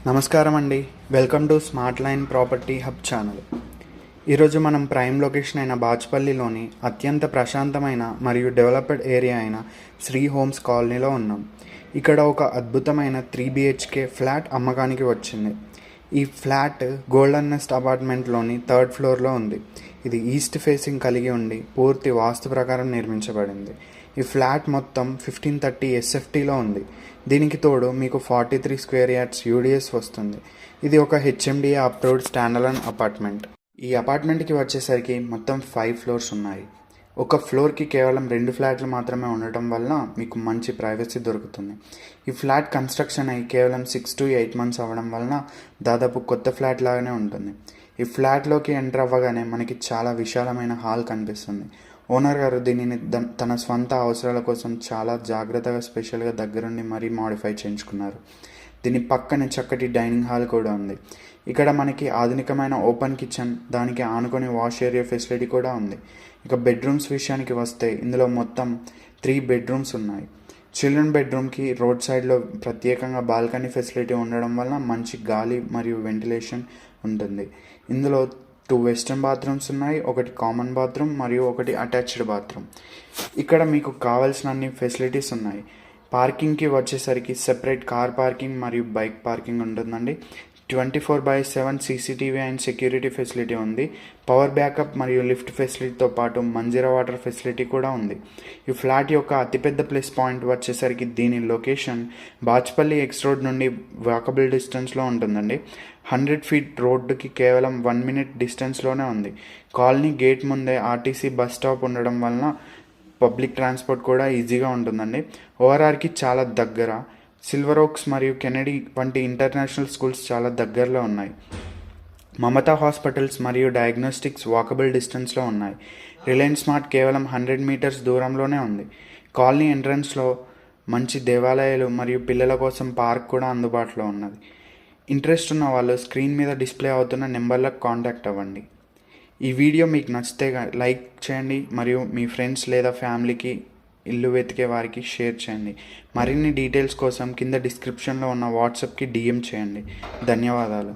నమస్కారం అండి. Welcome to smart line property hub channel. ఈరోజు మనం ప్రైమ్ లొకేషన్ అయిన బాచ్పల్లిలోని అత్యంత ప్రశాంతమైన మరియు డెవలప్డ్ ఏరియా అయిన శ్రీ హోమ్స్ కాలనీలో ఉన్నాం. ఇక్కడ ఒక అద్భుతమైన 3 BHK ఫ్లాట్ అమ్మకానికి వచ్చింది. ఈ ఫ్లాట్ గోల్డెన్ నెస్ట్ అపార్ట్మెంట్లోని 3rd ఫ్లోర్లో ఉంది. ఇది ఈస్ట్ ఫేసింగ్ కలిగి ఉండి పూర్తి వాస్తు ప్రకారం నిర్మించబడింది. ఈ ఫ్లాట్ మొత్తం 1530 SFTలో ఉంది. దీనికి తోడు మీకు 43 స్క్వేర్ యార్డ్స్ UDS వస్తుంది. ఇది ఒక HMDA అప్రూవ్డ్ స్టాండర్డ్ అపార్ట్మెంట్. ఈ అపార్ట్మెంట్కి వచ్చేసరికి మొత్తం 5 ఫ్లోర్స్ ఉన్నాయి. ఒక ఫ్లోర్కి కేవలం 2 ఫ్లాట్లు మాత్రమే ఉండటం వల్ల మీకు మంచి ప్రైవసీ దొరుకుతుంది. ఈ ఫ్లాట్ కన్స్ట్రక్షన్ అయ్యి కేవలం 6 to 8 months అవ్వడం వలన దాదాపు కొత్త ఫ్లాట్ లాగానే ఉంటుంది. ఈ ఫ్లాట్లోకి ఎంటర్ అవ్వగానే మనకి చాలా విశాలమైన హాల్ కనిపిస్తుంది. ఓనర్ గారు దీనిని తన స్వంత అవసరాల కోసం చాలా జాగ్రత్తగా స్పెషల్గా దగ్గరుండి మరీ మాడిఫై చేయించుకున్నారు. దీని పక్కనే చక్కటి డైనింగ్ హాల్ కూడా ఉంది. ఇక్కడ మనకి ఆధునికమైన ఓపెన్ కిచెన్, దానికి ఆనుకొని వాష్ ఏరియా ఫెసిలిటీ కూడా ఉంది. ఇక బెడ్రూమ్స్ విషయానికి వస్తే ఇందులో మొత్తం 3 బెడ్రూమ్స్ ఉన్నాయి. చిల్డ్రన్ బెడ్రూమ్కి రోడ్ సైడ్లో ప్రత్యేకంగా బాల్కనీ ఫెసిలిటీ ఉండడం వలన మంచి గాలి మరియు వెంటిలేషన్ ఉంటుంది. ఇందులో 2 వెస్టర్న్ బాత్రూమ్స్ ఉన్నాయి, ఒకటి కామన్ బాత్రూమ్ మరియు ఒకటి అటాచ్డ్ బాత్రూమ్. ఇక్కడ మీకు కావాల్సిన అన్ని ఫెసిలిటీస్ ఉన్నాయి. పార్కింగ్కి వచ్చేసరికి సెపరేట్ కార్ పార్కింగ్ మరియు బైక్ పార్కింగ్ ఉంటుందండి. 24/7 CCTV అండ్ సెక్యూరిటీ ఫెసిలిటీ ఉంది. పవర్ బ్యాకప్ మరియు లిఫ్ట్ ఫెసిలిటీతో పాటు మంజీరా వాటర్ ఫెసిలిటీ కూడా ఉంది. ఈ ఫ్లాట్ యొక్క అతిపెద్ద ప్లస్ పాయింట్ వచ్చేసరికి దీని లొకేషన్ బాచ్పల్లి ఎక్స్ రోడ్ నుండి వాకబుల్ డిస్టెన్స్లో ఉంటుందండి. 100 feet రోడ్డుకి కేవలం 1 minute డిస్టెన్స్లోనే ఉంది. కాలనీ గేట్ ముందే RTC బస్ స్టాప్ ఉండడం వలన పబ్లిక్ ట్రాన్స్పోర్ట్ కూడా ఈజీగా ఉంటుందండి. ORRకి చాలా దగ్గర. సిల్వర్ ఓక్స్ మరియు కెనడీ వంటి ఇంటర్నేషనల్ స్కూల్స్ చాలా దగ్గరలో ఉన్నాయి. మమతా హాస్పిటల్స్ మరియు డయాగ్నోస్టిక్స్ వాకబుల్ డిస్టెన్స్లో ఉన్నాయి. రిలయన్స్ స్మార్ట్ కేవలం 100 meters దూరంలోనే ఉంది. కాలనీ ఎంట్రన్స్లో మంచి దేవాలయాలు మరియు పిల్లల కోసం పార్క్ కూడా అందుబాటులో ఉన్నది. ఇంట్రెస్ట్ ఉన్న వాళ్ళు స్క్రీన్ మీద డిస్ప్లే అవుతున్న నెంబర్లకు కాంటాక్ట్ అవ్వండి. ఈ వీడియో మీకు నచ్చితే లైక్ చేయండి మరియు మీ ఫ్రెండ్స్ లేదా ఫ్యామిలీకి ఇల్లు వెతికే వారికి షేర్ చేయండి. మరిన్ని డీటెయిల్స్ కోసం కింద డిస్క్రిప్షన్లో ఉన్న వాట్సాప్కి DM చేయండి. ధన్యవాదాలు.